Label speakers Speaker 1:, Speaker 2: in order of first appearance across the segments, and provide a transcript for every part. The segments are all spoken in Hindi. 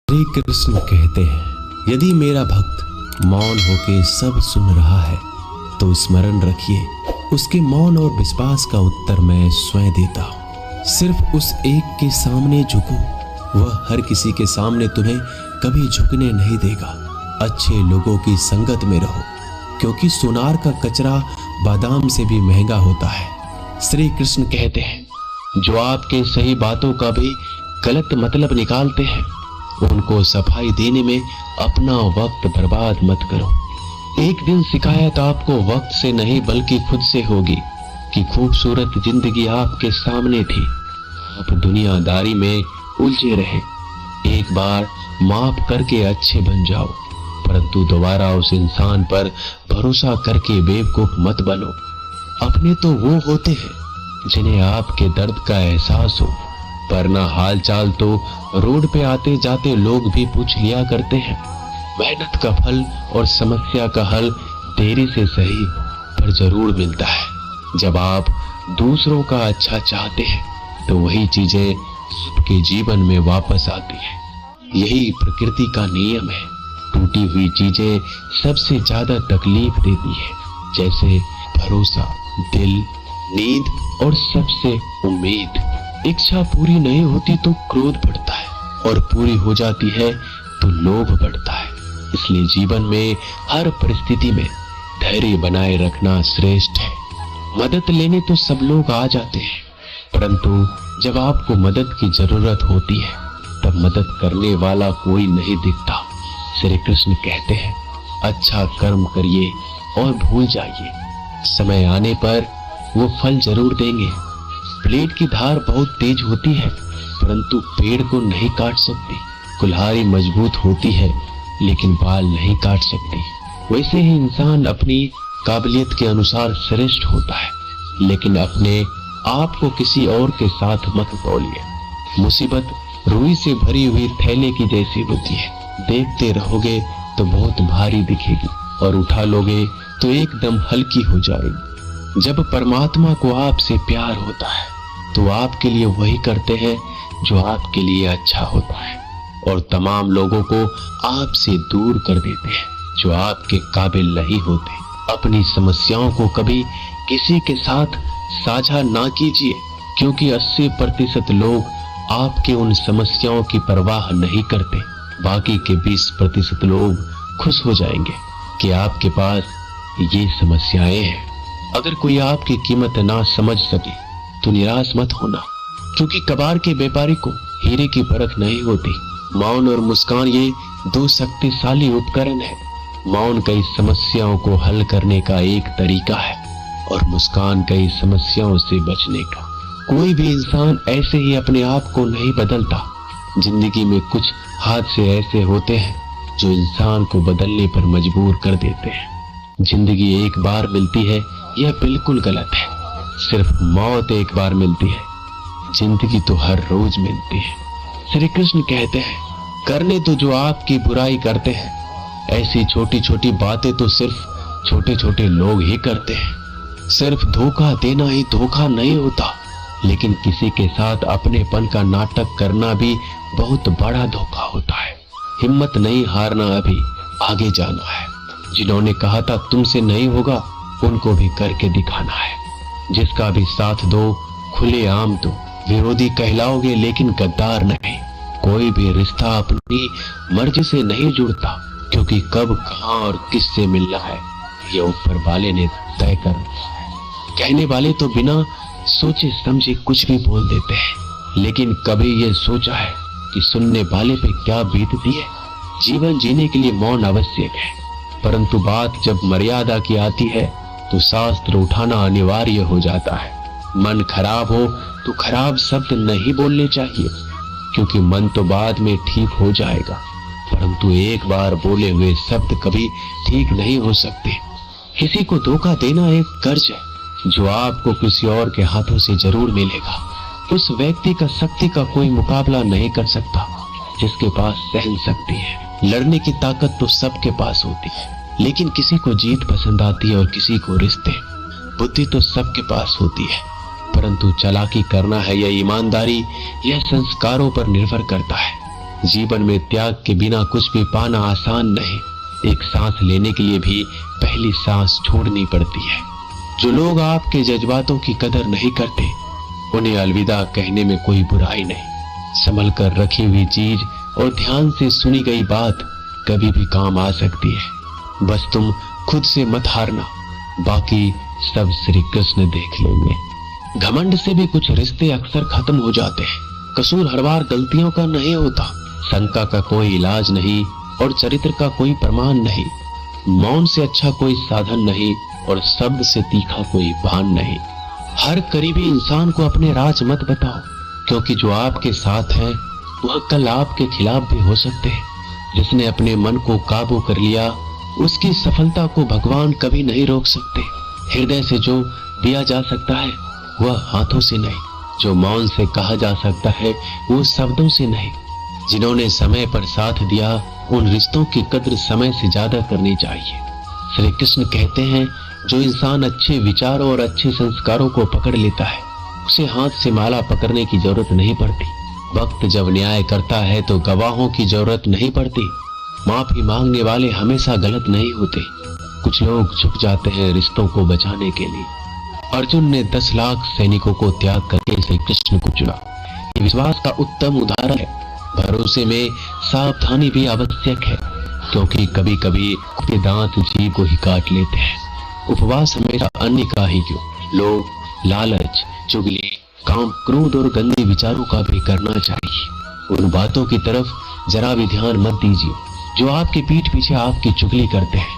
Speaker 1: श्री कृष्ण कहते हैं, यदि मेरा भक्त मौन होके सब सुन रहा है तो स्मरण रखिए, उसके मौन और विश्वास का उत्तर मैं स्वयं देता हूँ। सिर्फ उस एक के सामने झुको, वह हर किसी के सामने तुम्हें कभी झुकने नहीं देगा। अच्छे लोगों की संगत में रहो, क्योंकि सोनार का कचरा बादाम से भी महंगा होता है। श्री कृष्ण कहते हैं, जो आपके सही बातों का भी गलत मतलब निकालते हैं, उनको सफाई देने में अपना वक्त बर्बाद मत करो। एक दिन शिकायत आपको वक्त से नहीं बल्कि खुद से होगी कि खूबसूरत जिंदगी आपके सामने थी, आप दुनियादारी में उलझे रहे। एक बार माफ करके अच्छे बन जाओ, परंतु दोबारा उस इंसान पर भरोसा करके बेवकूफ मत बनो। अपने तो वो होते हैं जिन्हें आपके दर्द का एहसास हो, वरना हालचाल तो रोड पे आते जाते लोग भी पूछ लिया करते हैं। मेहनत का फल और समस्या का हल देरी से सही पर जरूर मिलता है। जब आप दूसरों का अच्छा चाहते हैं तो वही चीजें सबके जीवन में वापस आती है। यही प्रकृति का नियम है। टूटी हुई चीजें सबसे ज्यादा तकलीफ देती है, जैसे भरोसा, दिल, नींद और सबसे उम्मीद। इच्छा पूरी नहीं होती तो क्रोध बढ़ता है, और पूरी हो जाती है तो लोभ बढ़ता है। इसलिए जीवन में हर परिस्थिति में धैर्य बनाए रखना श्रेष्ठ है। मदद लेने तो सब लोग आ जाते हैं, परंतु जब आपको मदद की जरूरत होती है तब मदद करने वाला कोई नहीं दिखता। श्री कृष्ण कहते हैं, अच्छा कर्म करिए और भूल जाइए, समय आने पर वो फल जरूर देंगे। ब्लेड की धार बहुत तेज होती है, परंतु पेड़ को नहीं काट सकती। कुल्हाड़ी मजबूत होती है, लेकिन बाल नहीं काट सकती। वैसे ही इंसान अपनी काबिलियत के अनुसार श्रेष्ठ होता है, लेकिन अपने आप को किसी और के साथ मत तौलिए। मुसीबत रुई से भरी हुई थैले की जैसी होती है, देखते रहोगे तो बहुत भारी दिखेगी और उठा लोगे तो एकदम हल्की हो जाएगी। जब परमात्मा को आपसे प्यार होता है तो आपके लिए वही करते हैं जो आपके लिए अच्छा होता है, और तमाम लोगों को आपसे दूर कर देते हैं जो आपके काबिल नहीं होते। अपनी समस्याओं को कभी किसी के साथ साझा ना कीजिए, क्योंकि 80% लोग आपके उन समस्याओं की परवाह नहीं करते। बाकी के 20% लोग खुश हो जाएंगे कि आपके पास ये समस्याएं हैं। अगर कोई आपकी कीमत ना समझ सके तो निराश मत होना, क्योंकि कबाड़ के व्यापारी को हीरे की परख नहीं होती। मौन और मुस्कान ये दो शक्तिशाली उपकरण है। मौन कई समस्याओं को हल करने का एक तरीका है, और मुस्कान कई समस्याओं से बचने का। कोई भी इंसान ऐसे ही अपने आप को नहीं बदलता। जिंदगी में कुछ हादसे ऐसे होते हैं जो इंसान को बदलने पर मजबूर कर देते हैं। जिंदगी एक बार मिलती है, यह बिल्कुल गलत है। सिर्फ मौत एक बार मिलती है, जिंदगी तो हर रोज मिलती है। श्री कृष्ण कहते हैं, करने तो जो आपकी बुराई करते हैं, ऐसी छोटी छोटी बातें तो सिर्फ छोटे छोटे लोग ही करते हैं। सिर्फ धोखा देना ही धोखा नहीं होता, लेकिन किसी के साथ अपनेपन का नाटक करना भी बहुत बड़ा धोखा होता है। हिम्मत नहीं हारना, अभी आगे जाना है। जिन्होंने कहा था तुमसे नहीं होगा, उनको भी करके दिखाना है। जिसका भी साथ दो, खुले आम दो। विरोधी कहलाओगे लेकिन गद्दार नहीं। कोई भी रिश्ता अपनी मर्जी से नहीं जुड़ता, क्योंकि कब, कहां और किससे मिलना है ये ऊपर वाले ने तय कर रखा है। कहने वाले तो बिना सोचे समझे कुछ भी बोल देते हैं, लेकिन कभी ये सोचा है कि सुनने वाले पे क्या बीतती है। जीवन जीने के लिए मौन आवश्यक है, परंतु बात जब मर्यादा की आती है तो शास्त्र उठाना अनिवार्य हो जाता है। मन खराब हो तो खराब शब्द नहीं बोलने चाहिए, क्योंकि मन तो बाद में ठीक हो जाएगा, परंतु एक बार बोले हुए शब्द कभी ठीक नहीं हो सकते। किसी को धोखा देना एक कर्ज है जो आपको किसी और के हाथों से जरूर मिलेगा। उस व्यक्ति का शक्ति का कोई मुकाबला नहीं कर सकता जिसके पास सहन शक्ति है। लड़ने की ताकत तो सबके पास होती है, लेकिन किसी को जीत पसंद आती है और किसी को रिश्ते। बुद्धि तो सबके पास होती है, परंतु चालाकी करना है या ईमानदारी, यह संस्कारों पर निर्भर करता है। जीवन में त्याग के बिना कुछ भी पाना आसान नहीं। एक सांस लेने के लिए भी पहली सांस छोड़नी पड़ती है। जो लोग आपके जज्बातों की कदर नहीं करते, उन्हें अलविदा कहने में कोई बुराई नहीं। संभल कर रखी हुई चीज और ध्यान से सुनी गई बात कभी भी काम आ सकती है। बस तुम खुद से मत हारना, बाकी सब श्री कृष्ण देख लेंगे। घमंड से भी कुछ रिश्ते अक्सर खत्म हो जाते हैं। कसूर हर बार गलतियों का नहीं होता। शंका का कोई इलाज नहीं और चरित्र का कोई प्रमाण नहीं। मौन से अच्छा कोई साधन नहीं और शब्द से तीखा कोई बाण नहीं। हर करीबी इंसान को अपने राज मत बताओ, क्योंकि जो आपके साथ है वह कल आपके खिलाफ भी हो सकते हैं। जिसने अपने मन को काबू कर लिया, उसकी सफलता को भगवान कभी नहीं रोक सकते। हृदय से जो दिया जा सकता है वह हाथों से नहीं। जो मौन से कहा जा सकता है वो शब्दों से नहीं। जिन्होंने समय पर साथ दिया, उन रिश्तों की कद्र समय से ज्यादा करनी चाहिए। श्री कृष्ण कहते हैं, जो इंसान अच्छे विचारों और अच्छे संस्कारों को पकड़ लेता है, उसे हाथ से माला पकड़ने की जरूरत नहीं पड़ती। वक्त जब न्याय करता है तो गवाहों की जरूरत नहीं पड़ती। माफी मांगने वाले हमेशा गलत नहीं होते। कुछ लोग झुक जाते हैं रिश्तों को बचाने के लिए। अर्जुन ने 10 लाख सैनिकों को त्याग करके श्री कृष्ण को चुना। ये विश्वास का उत्तम उदाहरण है। भरोसे में सावधानी भी आवश्यक है, क्योंकि कभी कभी के दांत जीभ को ही काट लेते हैं। उपवास हमेशा अन्य का ही क्यों, लोग लालच, चुगली, काम, क्रोध और गंदे विचारों का भी करना चाहिए। उन बातों की तरफ जरा भी ध्यान मत दीजिए जो आपके पीठ पीछे आपकी चुगली करते हैं।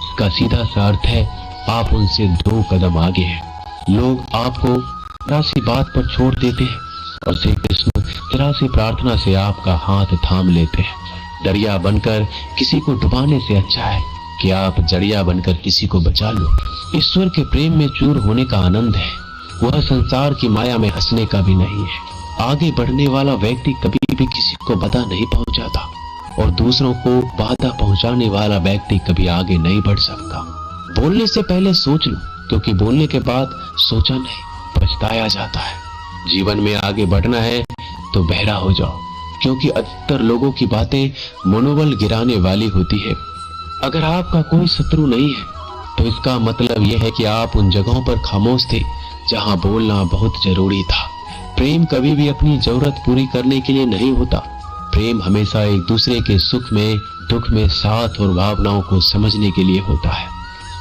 Speaker 1: इसका सीधा सा अर्थ है आप उनसे 2 कदम आगे हैं। लोग आपको जरा सी बात पर छोड़ देते हैं और श्री कृष्ण जरा सी प्रार्थना से आपका हाथ थाम लेते हैं। दरिया बनकर किसी को डुबाने से अच्छा है कि आप जड़िया बनकर किसी को बचा लो। ईश्वर के प्रेम में चूर होने का आनंद है, वह संसार की माया में हंसने का भी नहीं है। आगे बढ़ने वाला व्यक्ति कभी भी किसी को बाधा नहीं पहुंचाता और दूसरों को बाधा पहुंचाने वाला व्यक्ति कभी आगे नहीं बढ़ सकता। बोलने से पहले सोच लो, क्योंकि बोलने के बाद सोचा नहीं पछताया जाता है। जीवन में आगे बढ़ना है तो बहरा हो जाओ, क्योंकि अधिकतर लोगों की बातें मनोबल गिराने वाली होती है। अगर आपका कोई शत्रु नहीं है तो इसका मतलब यह है कि आप उन जगहों पर खामोश थे जहां बोलना बहुत जरूरी था। प्रेम कभी भी अपनी जरूरत पूरी करने के लिए नहीं होता। प्रेम हमेशा एक दूसरे के सुख में, दुख में साथ और भावनाओं को समझने के लिए होता है।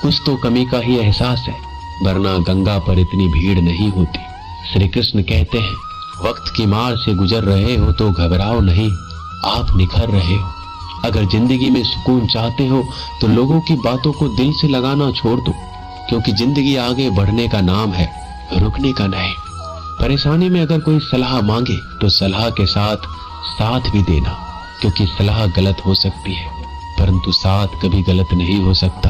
Speaker 1: कुछ तो कमी का ही एहसास है, वरना गंगा पर इतनी भीड़ नहीं होती। श्री कृष्ण कहते हैं, वक्त की मार से गुजर रहे हो तो घबराओ नहीं, आप निखर रहे हो। अगर जिंदगी में सुकून चाहते हो तो लोगों की बातों को दिल से लगाना छोड़ दो, क्योंकि जिंदगी आगे बढ़ने का नाम है, रुकने का नहीं। परेशानी में अगर कोई सलाह मांगे तो सलाह के साथ साथ भी देना, क्योंकि सलाह गलत हो सकती है परंतु साथ कभी गलत नहीं हो सकता।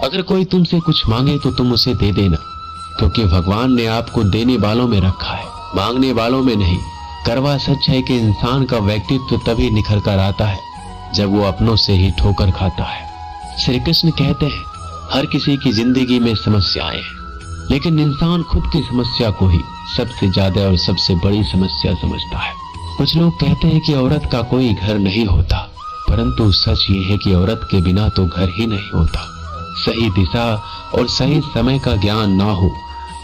Speaker 1: अगर कोई तुमसे कुछ मांगे तो तुम उसे दे देना, क्योंकि भगवान ने आपको देने वालों में रखा है, मांगने वालों में नहीं। करवा सच है कि इंसान का व्यक्तित्व तभी निखर कर आता है जब वो अपनों से ही ठोकर खाता है। श्री कृष्ण कहते हैं, हर किसी की जिंदगी में समस्याएं हैं, लेकिन इंसान खुद की समस्या को ही सबसे ज्यादा और सबसे बड़ी समस्या समझता है। कुछ लोग कहते हैं कि औरत का कोई घर नहीं होता, परंतु सच ये है कि औरत के बिना तो घर ही नहीं होता। सही दिशा और सही समय का ज्ञान ना हो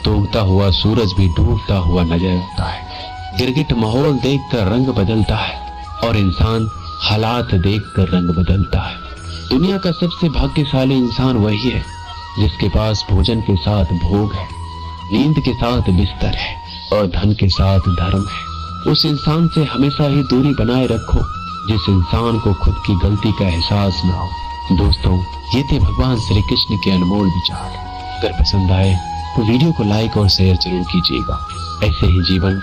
Speaker 1: तो उगता हुआ सूरज भी डूबता हुआ नजर आता है। गिरगिट माहौल देखकर रंग बदलता है और इंसान हालात देखकर रंग बदलता है। दुनिया का सबसे भाग्यशाली इंसान वही है जिसके पास भोजन के साथ भोग है, नींद के साथ बिस्तर है और धन के साथ धर्म है। उस इंसान से हमेशा ही दूरी बनाए रखो जिस इंसान को खुद की गलती का एहसास ना हो। दोस्तों, ये थे भगवान श्री कृष्ण के अनमोल विचार। अगर पसंद आए तो वीडियो को लाइक और शेयर जरूर कीजिएगा। ऐसे ही जीवन